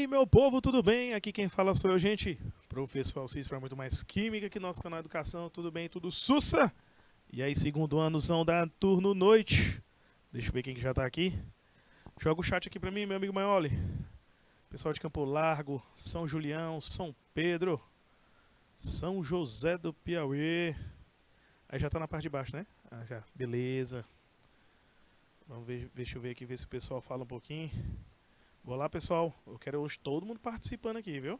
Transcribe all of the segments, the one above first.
meu povo, tudo bem? Aqui quem fala sou eu, gente. Professor Alcis para muito mais química aqui no nosso canal Educação. Tudo bem? Tudo sussa? E aí, segundo anozão da turno noite. Deixa eu ver quem que já tá aqui. Joga o chat aqui pra mim, meu amigo Maioli. Pessoal de Campo Largo, São Julião, São Pedro, São José do Piauí. Aí já tá na parte de baixo, né? Ah, já. Beleza. Vamos ver, deixa eu ver aqui, ver se o pessoal fala um pouquinho. Olá, pessoal. Eu quero hoje todo mundo participando aqui, viu?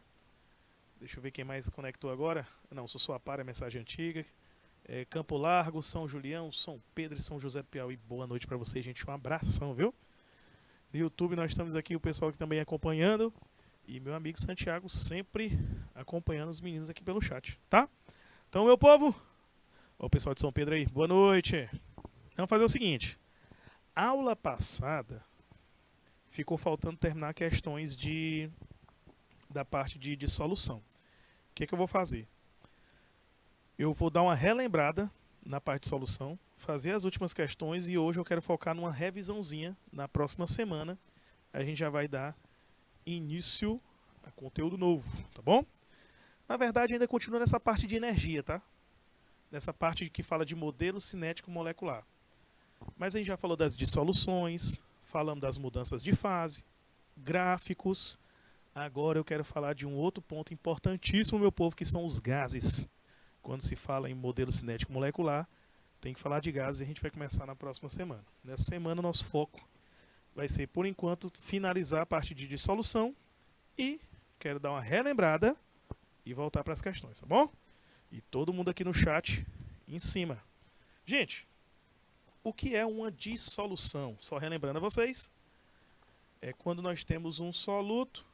Deixa eu ver quem mais conectou agora. Não, sou sua para, é mensagem antiga. Campo Largo, São Julião, São Pedro e São José do Piauí. Boa noite pra vocês, gente. Um abração, viu? No YouTube nós estamos aqui, o pessoal que também acompanhando. E meu amigo Santiago sempre acompanhando os meninos aqui pelo chat, tá? Então, meu povo, ó, o pessoal de São Pedro aí, boa noite. Vamos fazer o seguinte. Aula passada ficou faltando terminar questões da parte de solução. O que eu vou fazer? Eu vou dar uma relembrada na parte de solução, fazer as últimas questões e hoje eu quero focar numa revisãozinha. Na próxima semana a gente já vai dar início a conteúdo novo, tá bom? Na verdade ainda continua nessa parte de energia, tá? Nessa parte que fala de modelo cinético molecular. Mas a gente já falou das dissoluções, falamos das mudanças de fase, gráficos. Agora eu quero falar de um outro ponto importantíssimo, meu povo, que são os gases. Quando se fala em modelo cinético molecular, tem que falar de gases e a gente vai começar na próxima semana. Nessa semana o nosso foco vai ser, por enquanto, finalizar a parte de dissolução e quero dar uma relembrada e voltar para as questões, tá bom? E todo mundo aqui no chat em cima. Gente, o que é uma dissolução? Só relembrando a vocês, é quando nós temos um soluto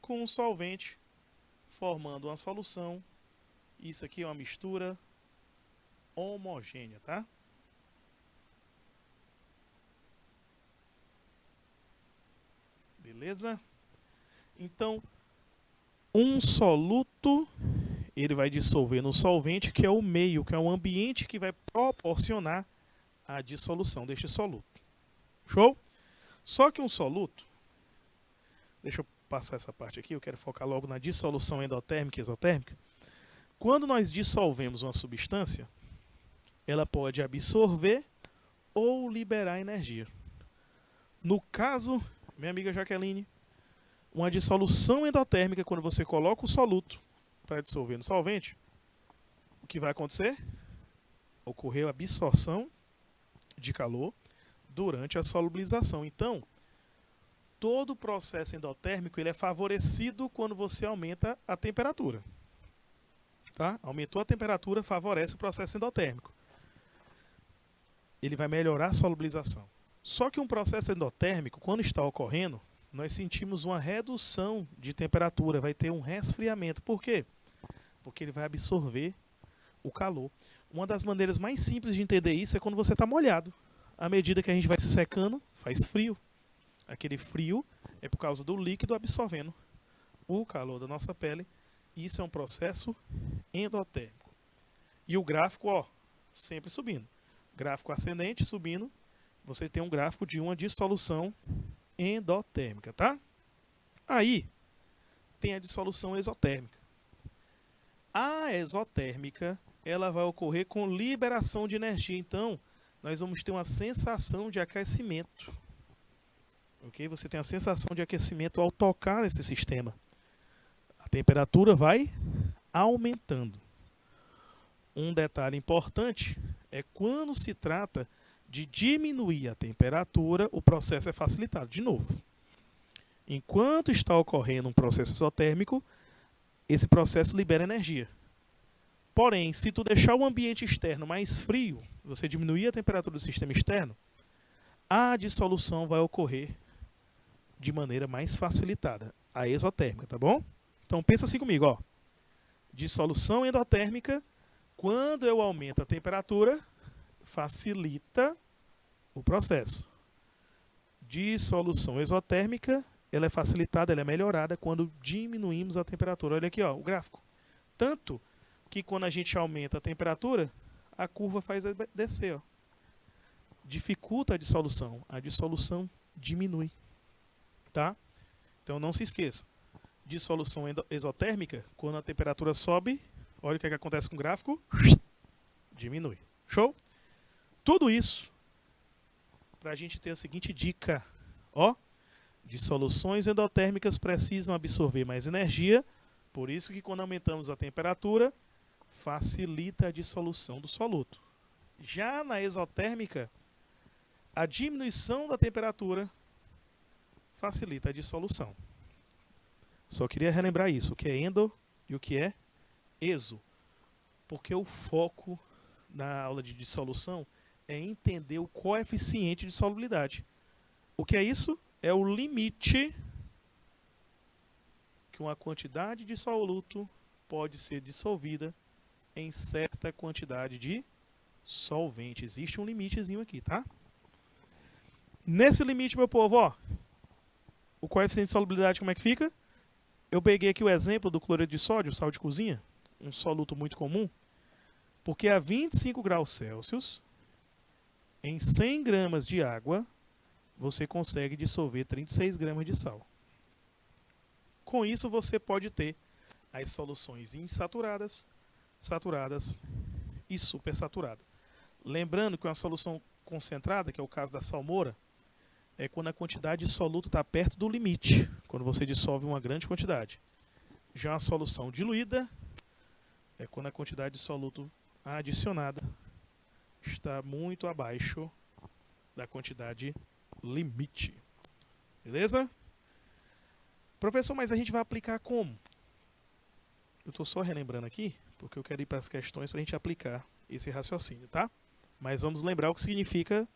com um solvente formando uma solução. Isso aqui é uma mistura homogênea, tá? Beleza? Então, um soluto, ele vai dissolver no solvente, que é o meio, que é o ambiente que vai proporcionar a dissolução deste soluto. Show? Só que um soluto, deixa eu passar essa parte aqui, eu quero focar logo na dissolução endotérmica e exotérmica. Quando nós dissolvemos uma substância, ela pode absorver ou liberar energia. No caso, minha amiga Jaqueline, uma dissolução endotérmica, quando você coloca o soluto para dissolver no solvente, o que vai acontecer? Ocorreu a absorção de calor durante a solubilização. Então, todo o processo endotérmico ele é favorecido quando você aumenta a temperatura. Tá? Aumentou a temperatura, favorece o processo endotérmico. Ele vai melhorar a solubilização. Só que um processo endotérmico, quando está ocorrendo, nós sentimos uma redução de temperatura, vai ter um resfriamento. Por quê? Porque ele vai absorver o calor. Uma das maneiras mais simples de entender isso é quando você está molhado. À medida que a gente vai se secando, faz frio. Aquele frio é por causa do líquido absorvendo o calor da nossa pele. Isso é um processo endotérmico. E o gráfico, ó, sempre subindo. Gráfico ascendente, subindo. Você tem um gráfico de uma dissolução endotérmica, tá? Aí, tem a dissolução exotérmica. A exotérmica, ela vai ocorrer com liberação de energia. Então, nós vamos ter uma sensação de aquecimento. Ok? Você tem a sensação de aquecimento ao tocar nesse sistema. A temperatura vai aumentando. Um detalhe importante é quando se trata de diminuir a temperatura, o processo é facilitado. De novo, enquanto está ocorrendo um processo exotérmico, esse processo libera energia. Porém, se tu deixar o ambiente externo mais frio, você diminuir a temperatura do sistema externo, a dissolução vai ocorrer de maneira mais facilitada, a exotérmica, tá bom? Então pensa assim comigo, ó. Dissolução endotérmica, quando eu aumento a temperatura, facilita o processo. Dissolução exotérmica, ela é facilitada, ela é melhorada quando diminuímos a temperatura. Olha aqui, ó, o gráfico. Tanto que quando a gente aumenta a temperatura, a curva faz descer, ó. Dificulta a dissolução diminui, tá? Então não se esqueça. dissolução exotérmica, quando a temperatura sobe, olha o que acontece com o gráfico, diminui. Show? Tudo isso para a gente ter a seguinte dica. Ó, dissoluções endotérmicas precisam absorver mais energia, por isso que quando aumentamos a temperatura, facilita a dissolução do soluto. Já na exotérmica, a diminuição da temperatura facilita a dissolução. Só queria relembrar isso, o que é endo e o que é exo. Porque o foco na aula de dissolução é entender o coeficiente de solubilidade. O que é isso? É o limite que uma quantidade de soluto pode ser dissolvida em certa quantidade de solvente. Existe um limitezinho aqui, tá? Nesse limite, meu povo, ó, o coeficiente de solubilidade como é que fica? Eu peguei aqui o exemplo do cloreto de sódio, sal de cozinha, um soluto muito comum, porque a 25 graus Celsius, em 100 gramas de água, você consegue dissolver 36 gramas de sal. Com isso, você pode ter as soluções insaturadas, saturadas e supersaturadas. Lembrando que uma solução concentrada, que é o caso da salmoura, é quando a quantidade de soluto está perto do limite, quando você dissolve uma grande quantidade. Já a solução diluída é quando a quantidade de soluto adicionada está muito abaixo da quantidade limite. Beleza? Professor, mas a gente vai aplicar como? Eu estou só relembrando aqui, porque eu quero ir para as questões para a gente aplicar esse raciocínio, tá? Mas vamos lembrar o que significa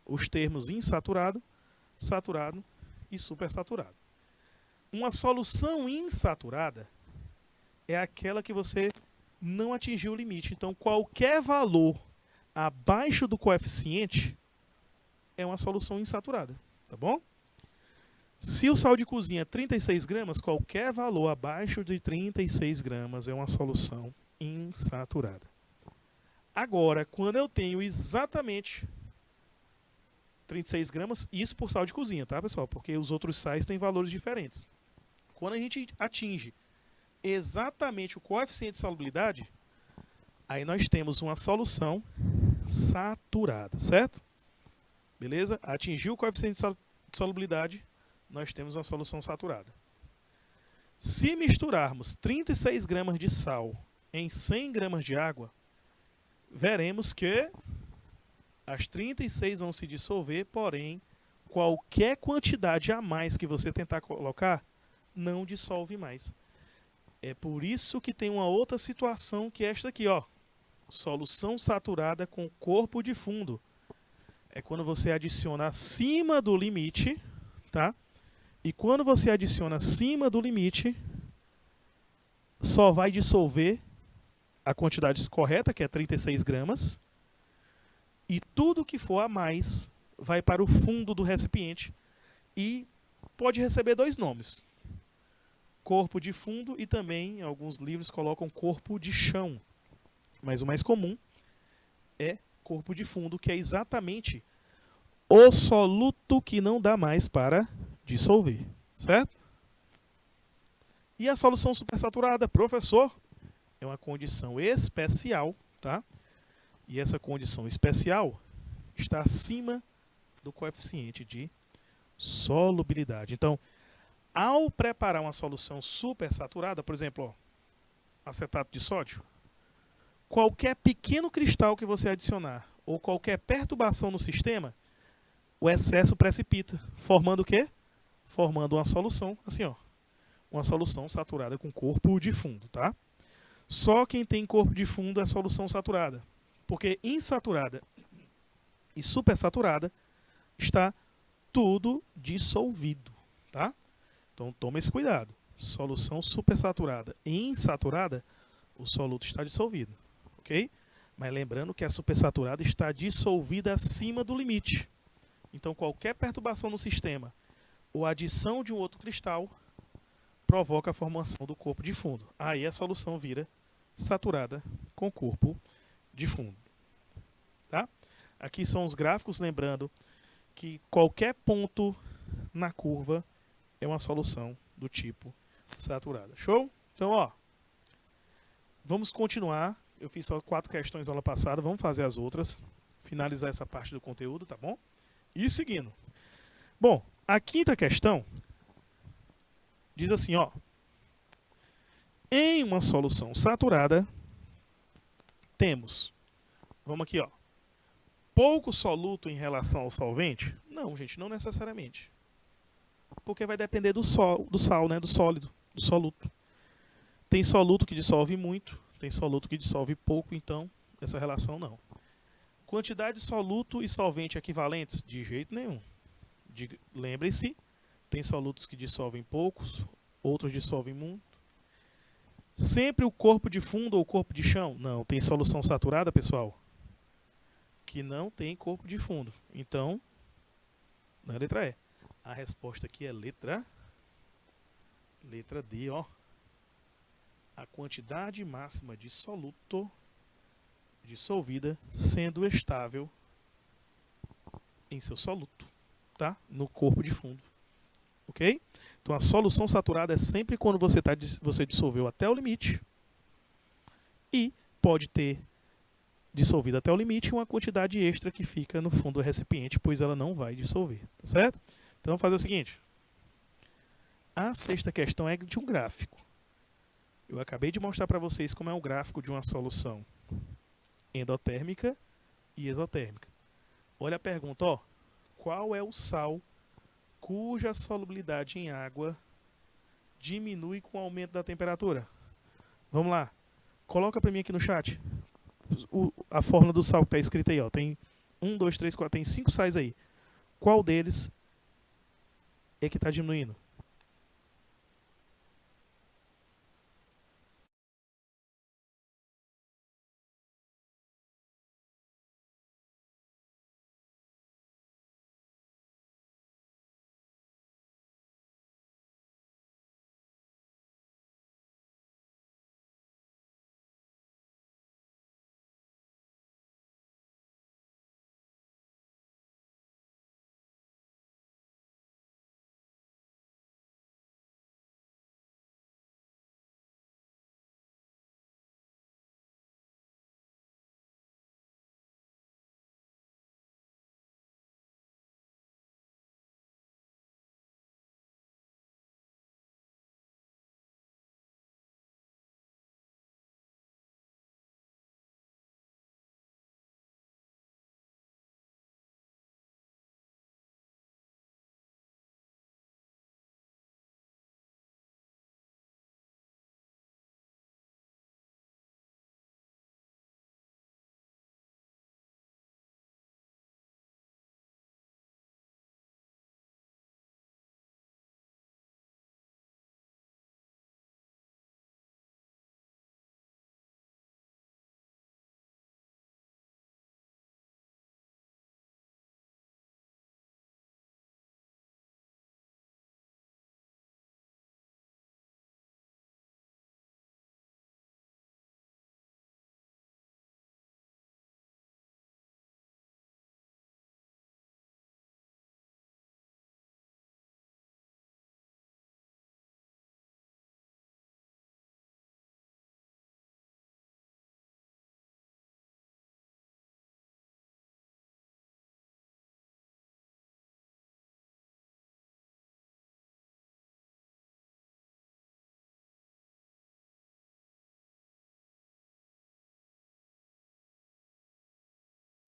os termos insaturado, saturado e supersaturado. Uma solução insaturada é aquela que você não atingiu o limite. Então, qualquer valor abaixo do coeficiente é uma solução insaturada, tá bom? Se o sal de cozinha é 36 gramas, qualquer valor abaixo de 36 gramas é uma solução insaturada. Agora, quando eu tenho exatamente 36 gramas, isso por sal de cozinha, tá, pessoal? Porque os outros sais têm valores diferentes. Quando a gente atinge exatamente o coeficiente de solubilidade, aí nós temos uma solução saturada, certo? Beleza? Atingiu o coeficiente de solubilidade, nós temos uma solução saturada. Se misturarmos 36 gramas de sal em 100 gramas de água, veremos que as 36 vão se dissolver, porém, qualquer quantidade a mais que você tentar colocar, não dissolve mais. É por isso que tem uma outra situação que é esta aqui, ó. Solução saturada com corpo de fundo. É quando você adiciona acima do limite, tá? E quando você adiciona acima do limite, só vai dissolver a quantidade correta, que é 36 gramas, e tudo que for a mais vai para o fundo do recipiente e pode receber dois nomes. Corpo de fundo e também, em alguns livros, colocam corpo de chão. Mas o mais comum é corpo de fundo, que é exatamente o soluto que não dá mais para dissolver, certo? E a solução supersaturada, professor, é uma condição especial, tá? E essa condição especial está acima do coeficiente de solubilidade. Então, ao preparar uma solução supersaturada, por exemplo, ó, acetato de sódio, qualquer pequeno cristal que você adicionar ou qualquer perturbação no sistema, o excesso precipita, formando o quê? Formando uma solução, assim, ó, uma solução saturada com corpo de fundo, tá? Só quem tem corpo de fundo é solução saturada, porque insaturada e supersaturada está tudo dissolvido, tá? Então toma esse cuidado. Solução supersaturada e insaturada, o soluto está dissolvido, ok? Mas lembrando que a supersaturada está dissolvida acima do limite. Então qualquer perturbação no sistema ou adição de um outro cristal provoca a formação do corpo de fundo. Aí a solução vira saturada com corpo de fundo. Tá? Aqui são os gráficos, lembrando que qualquer ponto na curva é uma solução do tipo saturada. Show? Então, ó, vamos continuar. Eu fiz só 4 questões na aula passada, vamos fazer as outras. Finalizar essa parte do conteúdo, tá bom? E seguindo. Bom, a quinta questão diz assim, ó. Em uma solução saturada, temos, vamos aqui, ó, pouco soluto em relação ao solvente? Não, gente, não necessariamente. Porque vai depender do sal, né, do sólido, do soluto. Tem soluto que dissolve muito, tem soluto que dissolve pouco, então essa relação não. Quantidade de soluto e solvente equivalentes? De jeito nenhum. Lembre-se, tem solutos que dissolvem poucos, outros dissolvem muito. Sempre o corpo de fundo ou corpo de chão? Não, tem solução saturada, pessoal, que não tem corpo de fundo. Então, não é letra E. A resposta aqui é letra D, ó. A quantidade máxima de soluto dissolvida sendo estável em seu soluto, tá? No corpo de fundo. Ok? Então a solução saturada é sempre quando você dissolveu até o limite e pode ter dissolvido até o limite uma quantidade extra que fica no fundo do recipiente, pois ela não vai dissolver, tá certo? Então vamos fazer o seguinte. A sexta questão é de um gráfico. Eu acabei de mostrar para vocês como é o gráfico de uma solução endotérmica e exotérmica. Olha a pergunta, ó. Qual é o sal cuja solubilidade em água diminui com o aumento da temperatura? Vamos lá. Coloca para mim aqui no chat a fórmula do sal que está escrita aí, ó. Tem 1, 2, 3, 4, tem 5 sais aí. Qual deles é que está diminuindo?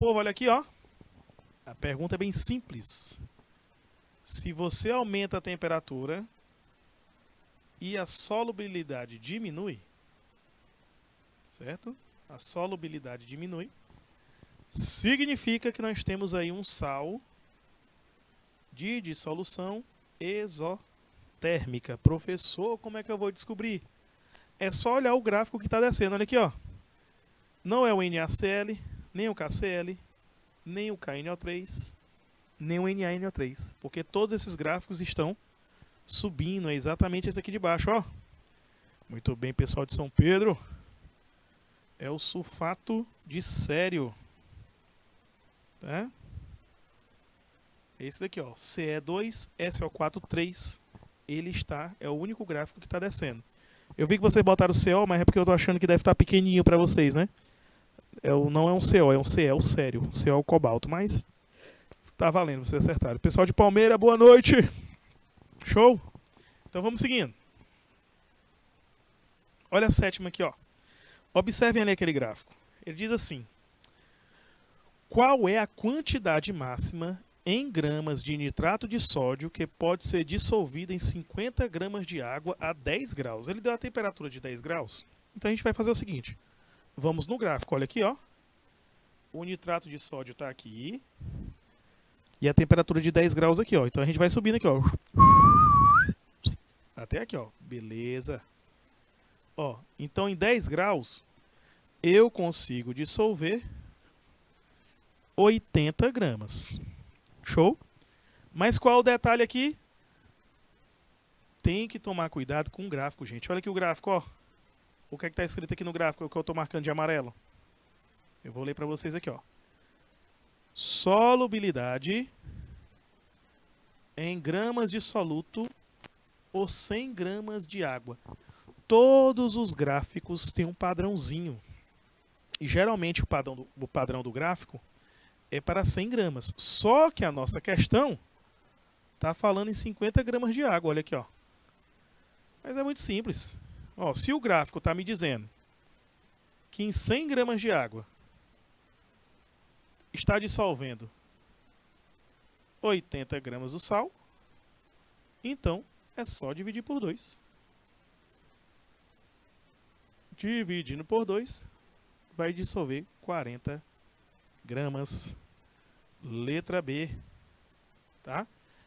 Povo, olha aqui, ó. A pergunta é bem simples. Se você aumenta a temperatura e a solubilidade diminui, certo? A solubilidade diminui, significa que nós temos aí um sal de dissolução exotérmica. Professor, como é que eu vou descobrir? É só olhar o gráfico que está descendo. Olha aqui, ó. Não é o NaCl, nem o KCl, nem o KNO3, nem o NaNO3, porque todos esses gráficos estão subindo. É exatamente esse aqui de baixo, ó. Muito bem, pessoal de São Pedro. É o sulfato de sério, tá? Esse daqui, ó, Ce2, SO4, 3. é o único gráfico que está descendo. Eu vi que vocês botaram o CO, mas é porque eu estou achando que deve estar pequenininho para vocês, né? Não é um CO, é um CL sério. CO é o cobalto, mas tá valendo, vocês acertaram. Pessoal de Palmeira, boa noite. Show? Então vamos seguindo. Olha a sétima aqui, ó. Observem ali aquele gráfico. Ele diz assim: qual é a quantidade máxima em gramas de nitrato de sódio que pode ser dissolvida em 50 gramas de água a 10 graus? Ele deu a temperatura de 10 graus. Então a gente vai fazer o seguinte. Vamos no gráfico, olha aqui, ó. O nitrato de sódio está aqui. E a temperatura de 10 graus aqui, ó. Então a gente vai subindo aqui, ó. Até aqui, ó. Beleza. Ó, então em 10 graus eu consigo dissolver 80 gramas. Show? Mas qual o detalhe aqui? Tem que tomar cuidado com o gráfico, gente. Olha aqui o gráfico, ó. O que é que está escrito aqui no gráfico, o que eu estou marcando de amarelo? Eu vou ler para vocês aqui, ó. Solubilidade em gramas de soluto por 100 gramas de água. Todos os gráficos têm um padrãozinho. E geralmente o padrão do gráfico é para 100 gramas. Só que a nossa questão está falando em 50 gramas de água. Olha aqui, ó. Mas é muito simples. Ó, se o gráfico está me dizendo que em 100 gramas de água está dissolvendo 80 gramas do sal, então é só dividir por 2. Dividindo por 2, vai dissolver 40 gramas. Letra B. Tá?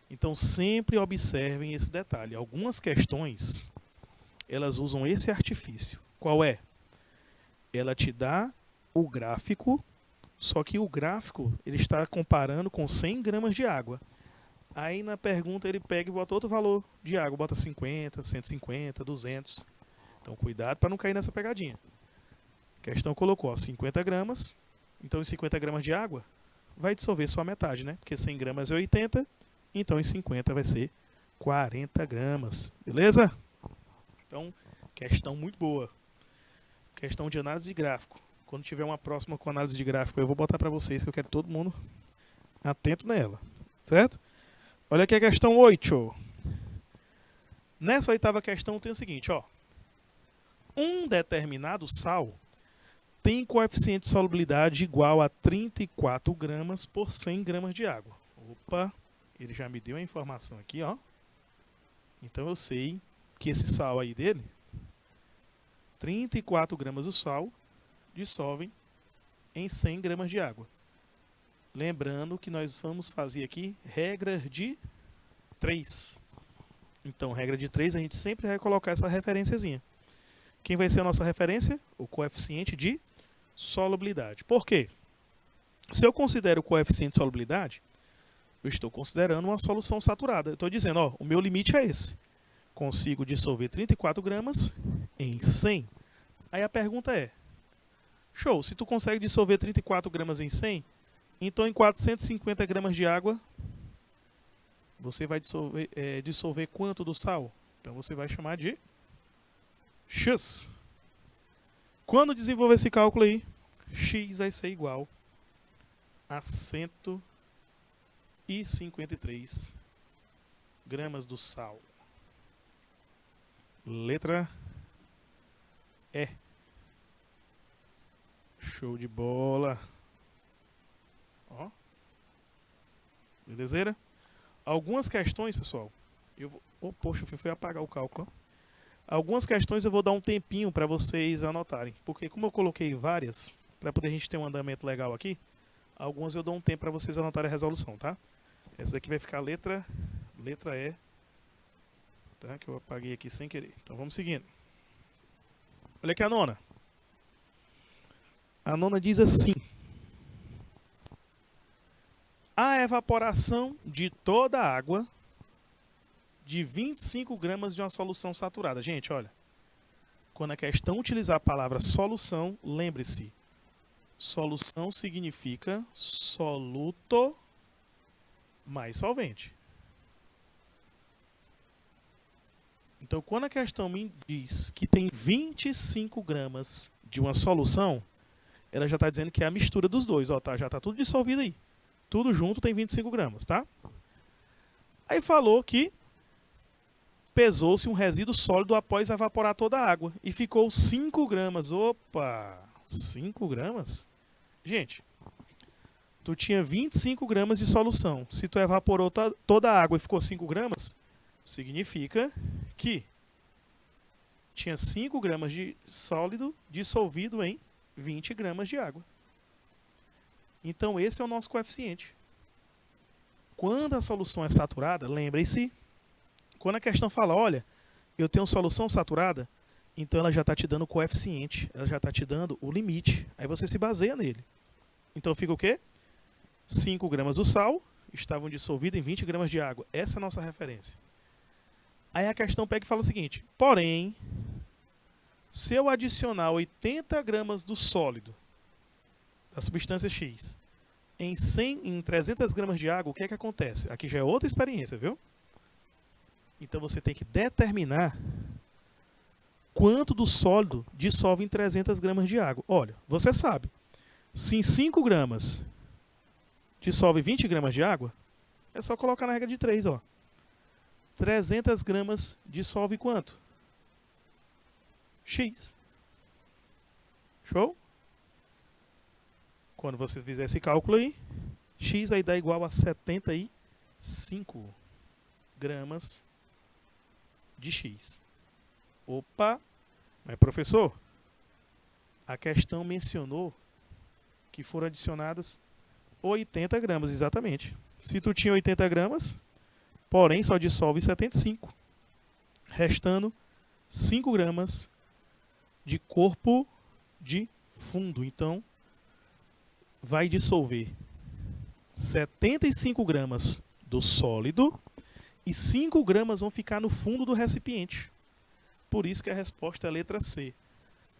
Então sempre observem esse detalhe. Algumas questões, elas usam esse artifício. Qual é? Ela te dá o gráfico, só que o gráfico ele está comparando com 100 gramas de água. Aí na pergunta ele pega e bota outro valor de água, bota 50, 150, 200. Então cuidado para não cair nessa pegadinha. A questão colocou, ó, 50 gramas, então em 50 gramas de água vai dissolver só a metade, né? Porque 100 gramas é 80, então em 50 vai ser 40 gramas. Beleza? Então, questão muito boa. Questão de análise de gráfico. Quando tiver uma próxima com análise de gráfico, eu vou botar para vocês que eu quero todo mundo atento nela. Certo? Olha aqui a questão 8. Nessa oitava questão tem o seguinte, ó. Um determinado sal tem coeficiente de solubilidade igual a 34 gramas por 100 gramas de água. Opa, ele já me deu a informação aqui, ó. Então eu sei que esse sal aí dele, 34 gramas do sal, dissolvem em 100 gramas de água. Lembrando que nós vamos fazer aqui regra de 3. Então, regra de 3, a gente sempre vai colocar essa referenciazinha. Quem vai ser a nossa referência? O coeficiente de solubilidade. Por quê? Se eu considero o coeficiente de solubilidade, eu estou considerando uma solução saturada. Eu estou dizendo, ó, o meu limite é esse. Consigo dissolver 34 gramas em 100. Aí a pergunta é, show, se tu consegue dissolver 34 gramas em 100, então em 450 gramas de água, você vai dissolver quanto do sal? Então você vai chamar de X. Quando desenvolver esse cálculo aí, X vai ser igual a 153 gramas do sal. Letra E. Show de bola. Ó. Belezeira? Algumas questões, pessoal. Poxa, eu fui apagar o cálculo. Algumas questões eu vou dar um tempinho para vocês anotarem. Porque como eu coloquei várias, para poder a gente ter um andamento legal aqui, algumas eu dou um tempo para vocês anotarem a resolução, tá? Essa daqui vai ficar letra E. Tá? Que eu apaguei aqui sem querer. Então vamos seguindo. Olha aqui a nona. A nona diz assim: a evaporação de toda a água de 25 gramas de uma solução saturada. Gente, olha. Quando a questão utilizar a palavra solução, lembre-se. Solução significa soluto mais solvente. Então, quando a questão me diz que tem 25 gramas de uma solução, ela já está dizendo que é a mistura dos dois. Ó, tá, já está tudo dissolvido aí. Tudo junto tem 25 gramas, tá? Aí falou que pesou-se um resíduo sólido após evaporar toda a água. E ficou 5 gramas. Opa! 5 gramas? Gente, tu tinha 25 gramas de solução. Se tu evaporou toda a água e ficou 5 gramas, significa que tinha 5 gramas de sólido dissolvido em 20 gramas de água. Então esse é o nosso coeficiente. Quando a solução é saturada, lembre-se, quando a questão fala, olha, eu tenho solução saturada, então ela já está te dando o coeficiente, ela já está te dando o limite. Aí você se baseia nele. Então fica o quê? 5 gramas do sal estavam dissolvidos em 20 gramas de água. Essa é a nossa referência. Aí a questão pega e fala o seguinte, porém, se eu adicionar 80 gramas do sólido, da substância X, em 300 gramas de água, o que é que acontece? Aqui já é outra experiência, viu? Então você tem que determinar quanto do sólido dissolve em 300 gramas de água. Olha, você sabe, se em 5 gramas dissolve 20 gramas de água, é só colocar na regra de 3, ó. 300 gramas dissolve quanto? X. Show? Quando você fizer esse cálculo aí, X vai dar igual a 75 gramas de X. Opa! Mas professor, a questão mencionou que foram adicionadas 80 gramas, exatamente. Se tu tinha 80 gramas, porém só dissolve 75, restando 5 gramas de corpo de fundo. Então, vai dissolver 75 gramas do sólido e 5 gramas vão ficar no fundo do recipiente. Por isso que a resposta é a letra C.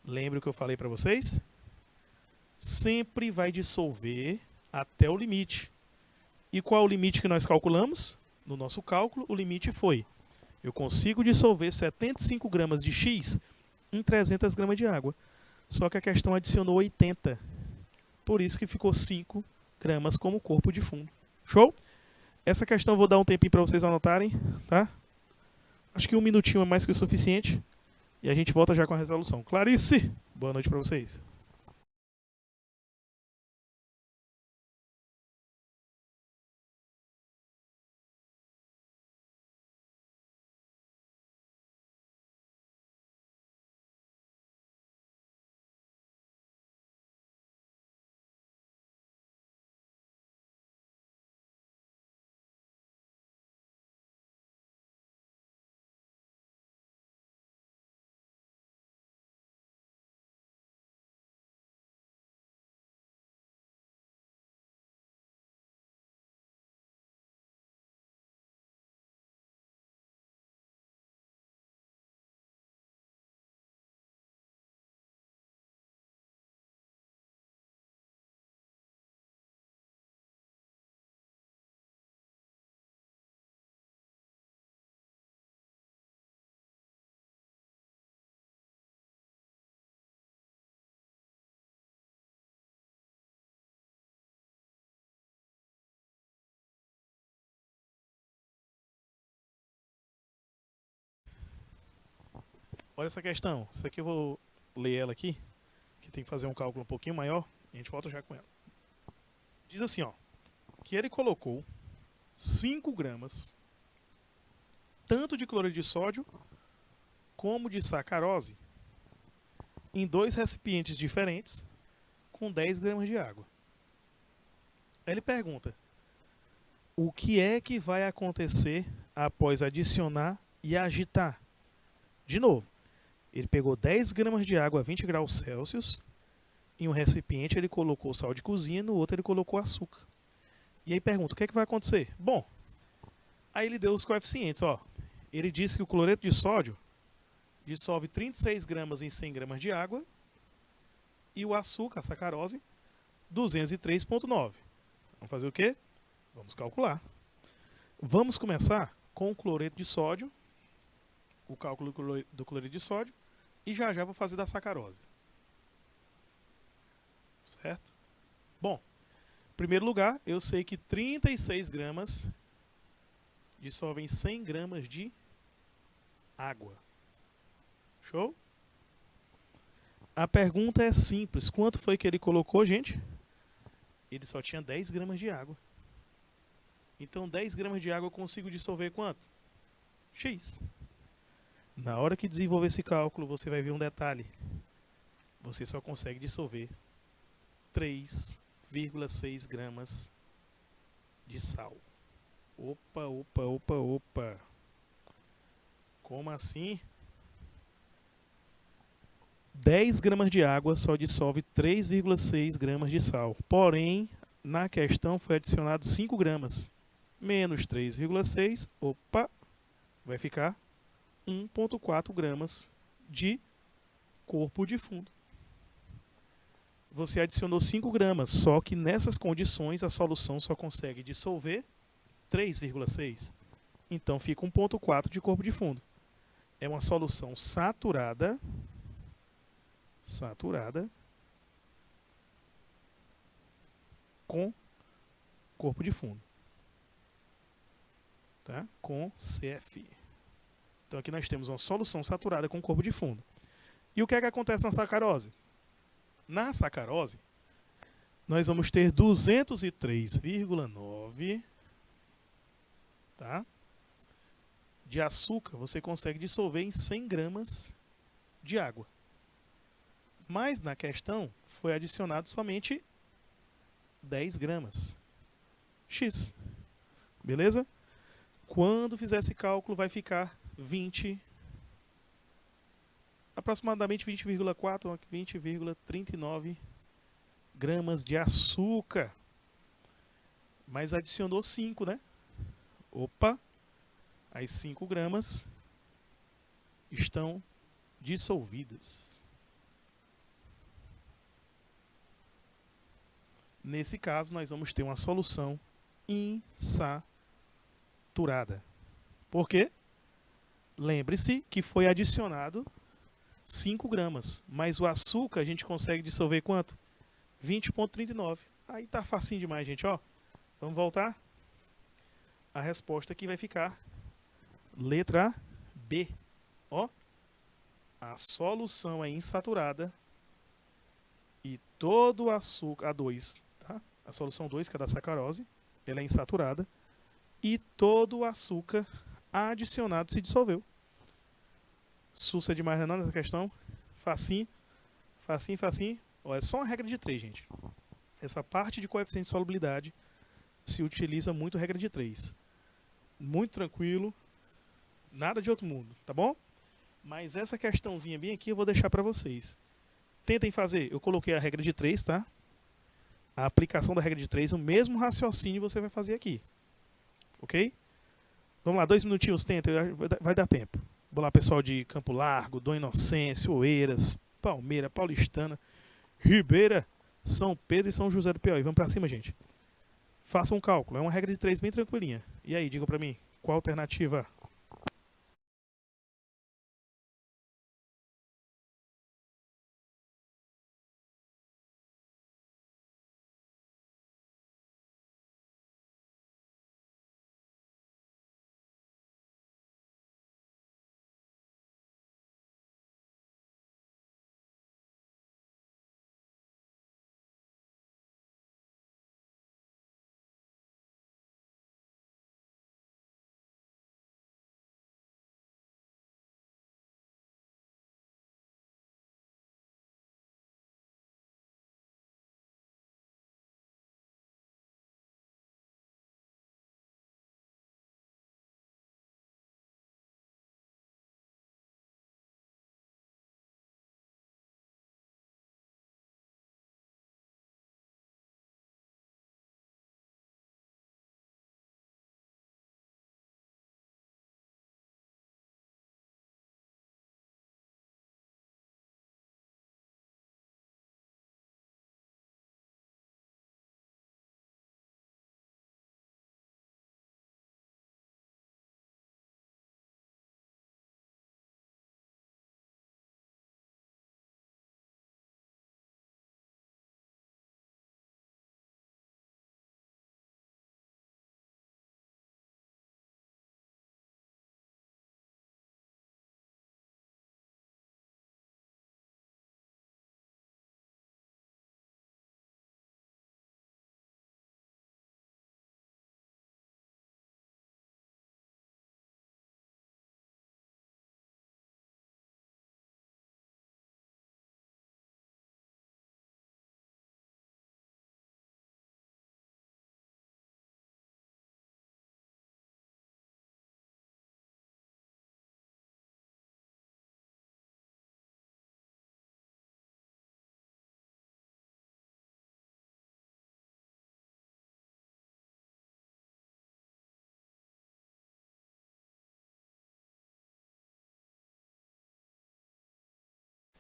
Lembra o que eu falei para vocês? Sempre vai dissolver até o limite. E qual é o limite que nós calculamos? No nosso cálculo, o limite foi: eu consigo dissolver 75 gramas de X em 300 gramas de água. Só que a questão adicionou 80. Por isso que ficou 5 gramas como corpo de fundo. Show? Essa questão eu vou dar um tempinho para vocês anotarem, tá? Acho que 1 minutinho é mais que o suficiente. E a gente volta já com a resolução. Clarice, boa noite para vocês. Olha essa questão. Isso aqui eu vou ler ela aqui, que tem que fazer um cálculo um pouquinho maior. E a gente volta já com ela. Diz assim, ó, que ele colocou 5 gramas tanto de cloreto de sódio como de sacarose em 2 recipientes diferentes com 10 gramas de água. Aí ele pergunta, o que é que vai acontecer após adicionar e agitar? De novo, ele pegou 10 gramas de água a 20 graus Celsius, em um recipiente ele colocou sal de cozinha, no outro ele colocou açúcar. E aí pergunta, o que é que vai acontecer? Bom, aí ele deu os coeficientes, ó. Ele disse que o cloreto de sódio dissolve 36 gramas em 100 gramas de água e o açúcar, a sacarose, 203,9. Vamos fazer o quê? Vamos calcular. Vamos começar com o cloreto de sódio. o cálculo do cloreto de sódio e já já vou fazer da sacarose. Certo? Bom, em primeiro lugar, eu sei que 36 gramas dissolvem 100 gramas de água. Show? A pergunta é simples. Quanto foi que ele colocou, gente? Ele só tinha 10 gramas de água. Então 10 gramas de água eu consigo dissolver quanto? X. Na hora que desenvolver esse cálculo, você vai ver um detalhe. Você só consegue dissolver 3,6 gramas de sal. Opa, opa, opa, opa. Como assim? 10 gramas de água só dissolve 3,6 gramas de sal. Porém, na questão foi adicionado 5 gramas. Menos 3,6, opa, vai ficar 1,4 gramas de corpo de fundo. Você adicionou 5 gramas, só que nessas condições a solução só consegue dissolver 3,6. Então fica 1,4 de corpo de fundo. É uma solução saturada com corpo de fundo. Tá? Com CF. Então aqui nós temos uma solução saturada com corpo de fundo. E o que é que acontece na sacarose? Na sacarose, nós vamos ter 203,9, tá? De açúcar. Você consegue dissolver em 100 gramas de água. Mas na questão foi adicionado somente 10 gramas. X. Beleza? Quando fizer esse cálculo vai ficar 20, aproximadamente 20,4, 20,39 gramas de açúcar. Mas adicionou 5, né? Opa! As 5 gramas estão dissolvidas. Nesse caso, nós vamos ter uma solução insaturada. Por quê? Lembre-se que foi adicionado 5 gramas, mas o açúcar a gente consegue dissolver quanto? 20,39. Aí tá facinho demais, gente, ó. Vamos voltar? A resposta aqui vai ficar letra B. Ó, a solução é insaturada e todo o açúcar, a 2, tá? A solução 2, que é da sacarose, ela é insaturada e todo o açúcar adicionado se dissolveu. Sussa demais não nessa questão? Facinho, facinho, facinho. Ó, é só uma regra de 3, gente. Essa parte de coeficiente de solubilidade se utiliza muito regra de 3. Muito tranquilo, nada de outro mundo, tá bom? Mas essa questãozinha bem aqui eu vou deixar para vocês. Tentem fazer. Eu coloquei a regra de 3, tá? A aplicação da regra de 3, o mesmo raciocínio você vai fazer aqui. Ok? Vamos lá, 2 minutinhos, tenta, vai dar tempo. Vamos lá, pessoal de Campo Largo, Dom Inocêncio, Oeiras, Palmeira, Paulistana, Ribeira, São Pedro e São José do Piauí. Vamos para cima, gente. Façam um cálculo. É uma regra de 3 bem tranquilinha. E aí, digam para mim, qual a alternativa?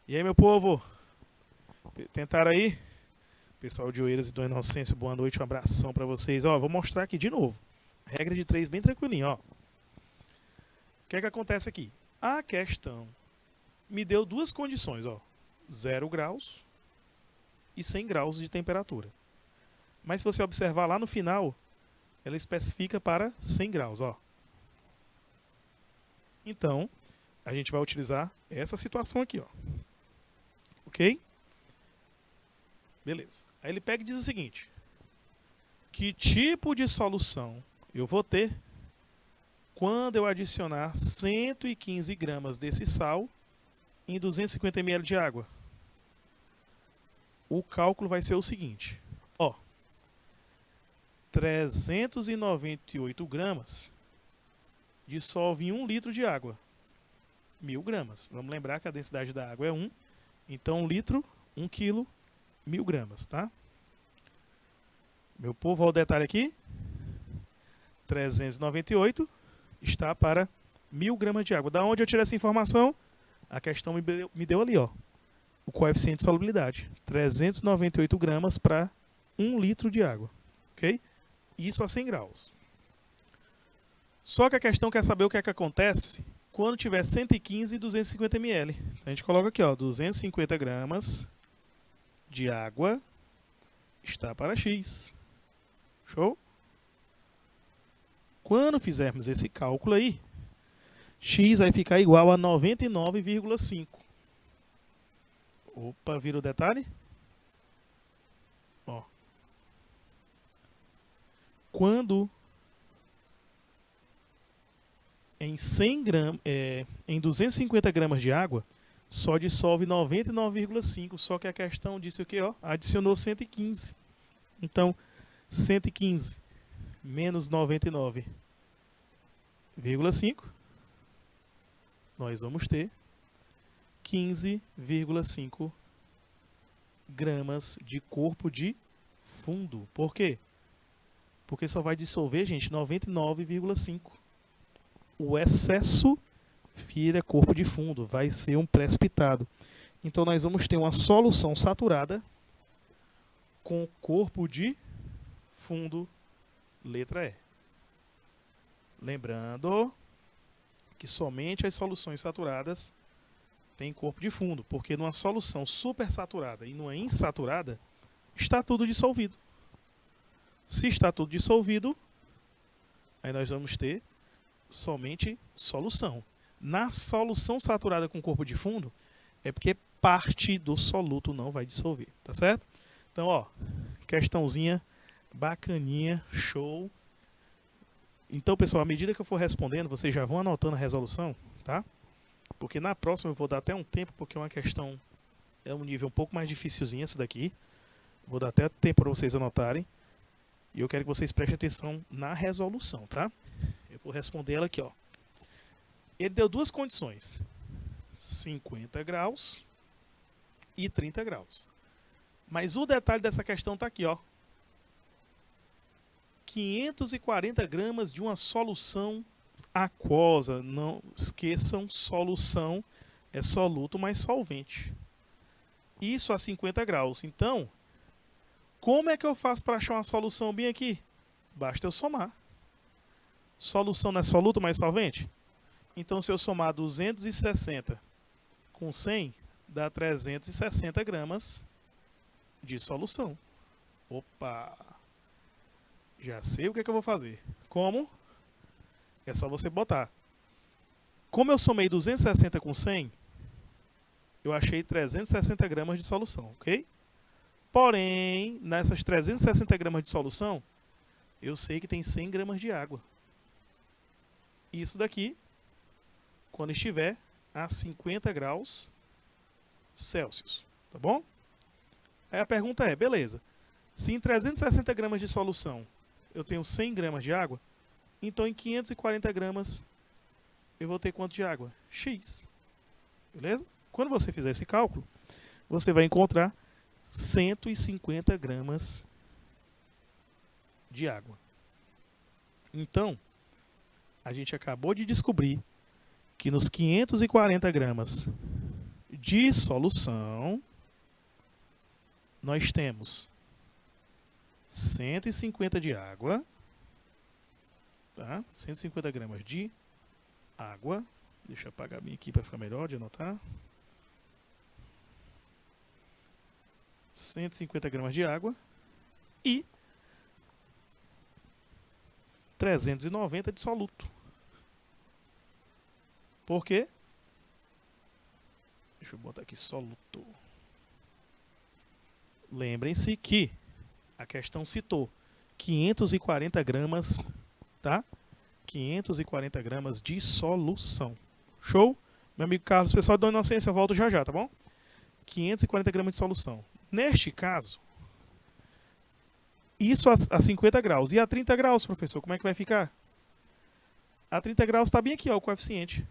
E aí, meu povo? Tentaram aí? Pessoal de Oeiras e Dona Inocência, boa noite, um abração pra vocês. Ó, vou mostrar aqui de novo. Regra de 3 bem tranquilinho, ó. O que é que acontece aqui? A questão me deu duas condições, ó. 0 graus e 100 graus de temperatura. Mas se você observar lá no final, ela especifica para 100 graus, ó. Então, a gente vai utilizar essa situação aqui, ó. Ok? Beleza. Aí ele pega e diz o seguinte: que tipo de solução eu vou ter quando eu adicionar 115 gramas desse sal em 250 ml de água? O cálculo vai ser o seguinte, ó, 398 gramas dissolve em 1 litro de água, 1000 gramas. Vamos lembrar que a densidade da água é 1, então 1 litro, 1 quilo, 1000 gramas, tá? Meu povo, olha o detalhe aqui, 398 está para 1000 gramas de água. Da onde eu tirei essa informação? A questão me deu ali, ó, o coeficiente de solubilidade, 398 gramas para 1 litro de água, ok? Isso a 100 graus. Só que a questão quer saber o que é que acontece quando tiver 115 e 250 ml. Então a gente coloca aqui, ó, 250 gramas de água está para X. Show? Quando fizermos esse cálculo aí, X vai ficar igual a 99,5. Opa, vira o detalhe? Ó. Quando em 100 gramas, em 250 gramas de água, só dissolve 99,5. Só que a questão disse o quê? Ó, adicionou 115. Então, 115 menos 99,5, nós vamos ter 15,5 gramas de corpo de fundo. Por quê? Porque só vai dissolver, gente, 99,5. O excesso vira corpo de fundo, vai ser um precipitado. Então nós vamos ter uma solução saturada com corpo de fundo, letra E. Lembrando que somente as soluções saturadas têm corpo de fundo, porque numa solução supersaturada e numa insaturada, está tudo dissolvido. Se está tudo dissolvido, aí nós vamos ter somente solução. Na solução saturada com corpo de fundo, é porque parte do soluto não vai dissolver, tá certo? Então, ó, questãozinha bacaninha, show. Então, pessoal, à medida que eu for respondendo, vocês já vão anotando a resolução, tá? Porque na próxima eu vou dar até um tempo, porque é uma questão, é um nível um pouco mais dificilzinho essa daqui. Vou dar até tempo para vocês anotarem. E eu quero que vocês prestem atenção na resolução, tá? Eu vou responder ela aqui, ó. Ele deu duas condições: 50 graus e 30 graus. Mas o detalhe dessa questão está aqui, ó. 540 gramas de uma solução aquosa. Não esqueçam, solução é soluto mais solvente. Isso a 50 graus. Então, como é que eu faço para achar uma solução bem aqui? Basta eu somar. Solução não é soluto mais solvente? Então, se eu somar 260 com 100, dá 360 gramas de solução. Opa! Já sei o que é que eu vou fazer. Como? É só você botar. Como eu somei 260 com 100, eu achei 360 gramas de solução, ok? Porém, nessas 360 gramas de solução, eu sei que tem 100 gramas de água. Isso daqui, quando estiver a 50 graus Celsius, tá bom? Aí a pergunta é, beleza, se em 360 gramas de solução eu tenho 100 gramas de água, então em 540 gramas eu vou ter quanto de água? X. Beleza? Quando você fizer esse cálculo, você vai encontrar 150 gramas de água. Então, a gente acabou de descobrir que nos 540 gramas dissolução, nós temos 150 de água, tá? 150 gramas de água. Deixa eu apagar bem aqui para ficar melhor de anotar. 150 gramas de água e 390 de soluto. Por quê? Deixa eu botar aqui soluto. Lembrem-se que a questão citou 540 gramas, tá? 540 gramas de solução. Show? Meu amigo Carlos, pessoal da Inocência, eu volto já já, tá bom? 540 gramas de solução. Neste caso, isso a 50 graus. E a 30 graus, professor, como é que vai ficar? A 30 graus está bem aqui, ó, o coeficiente.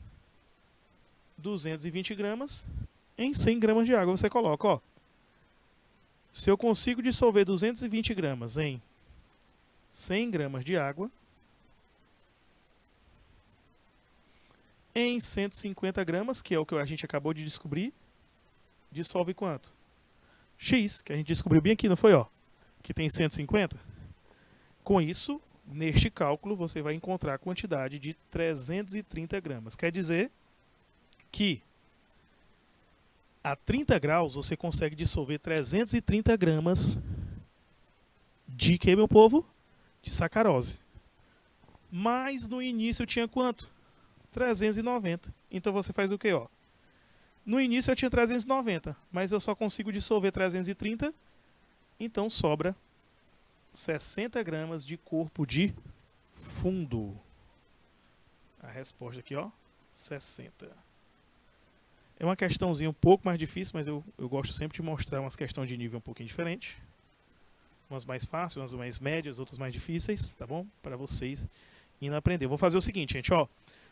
220 gramas em 100 gramas de água. Você coloca, ó. Se eu consigo dissolver 220 gramas em 100 gramas de água, em 150 gramas, que é o que a gente acabou de descobrir, dissolve quanto? X, que a gente descobriu bem aqui, não foi? Ó, que tem 150. Com isso, neste cálculo, você vai encontrar a quantidade de 330 gramas. Quer dizer que a 30 graus você consegue dissolver 330 gramas de que, meu povo? De sacarose. Mas no início tinha quanto? 390. Então você faz o quê? Ó? No início eu tinha 390, mas eu só consigo dissolver 330, então sobra 60 gramas de corpo de fundo. A resposta aqui, ó, 60. É uma questãozinha um pouco mais difícil, mas eu gosto sempre de mostrar umas questões de nível um pouquinho diferente. Umas mais fáceis, umas mais médias, outras mais difíceis, tá bom? Para vocês indo aprender. Eu vou fazer o seguinte, gente, ó.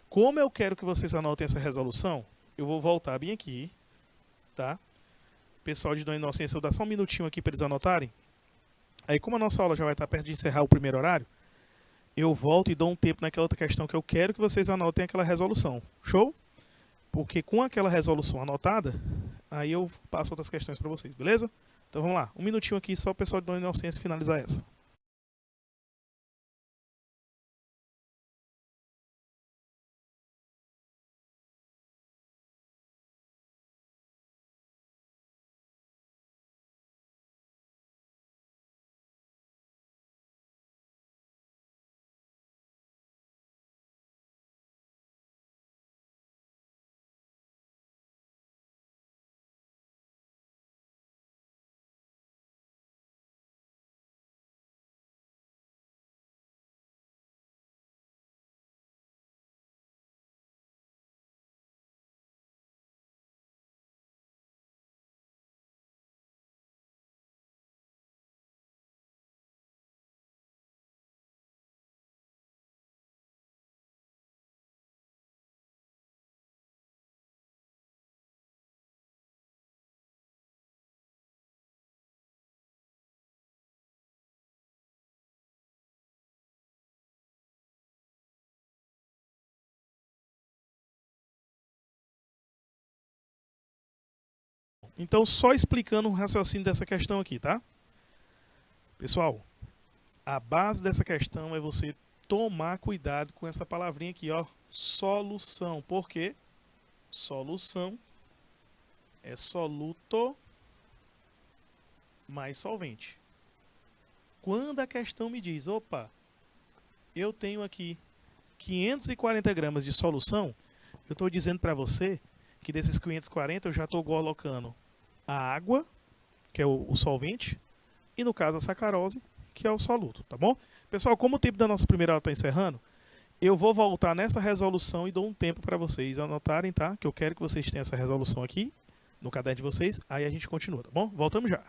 Como eu quero que vocês anotem essa resolução, eu vou voltar bem aqui, tá? Pessoal de Dona Inocência, eu vou dar só um minutinho aqui para eles anotarem. Aí, como a nossa aula já vai estar perto de encerrar o primeiro horário, eu volto e dou um tempo naquela outra questão que eu quero que vocês anotem aquela resolução. Show? Porque com aquela resolução anotada, aí eu passo outras questões para vocês, beleza? Então vamos lá, um minutinho aqui só o pessoal de Dona Inocência finalizar essa. Então, só explicando o raciocínio dessa questão aqui, tá? Pessoal, a base dessa questão é você tomar cuidado com essa palavrinha aqui, ó, solução. Por quê? Solução é soluto mais solvente. Quando a questão me diz, opa, eu tenho aqui 540 gramas de solução, eu estou dizendo para você que desses 540 eu já estou colocando a água, que é o solvente, e no caso a sacarose, que é o soluto, tá bom? Pessoal, como o tempo da nossa primeira aula está encerrando, eu vou voltar nessa resolução e dou um tempo para vocês anotarem, tá? Que eu quero que vocês tenham essa resolução aqui no caderno de vocês, aí a gente continua, tá bom? Voltamos já.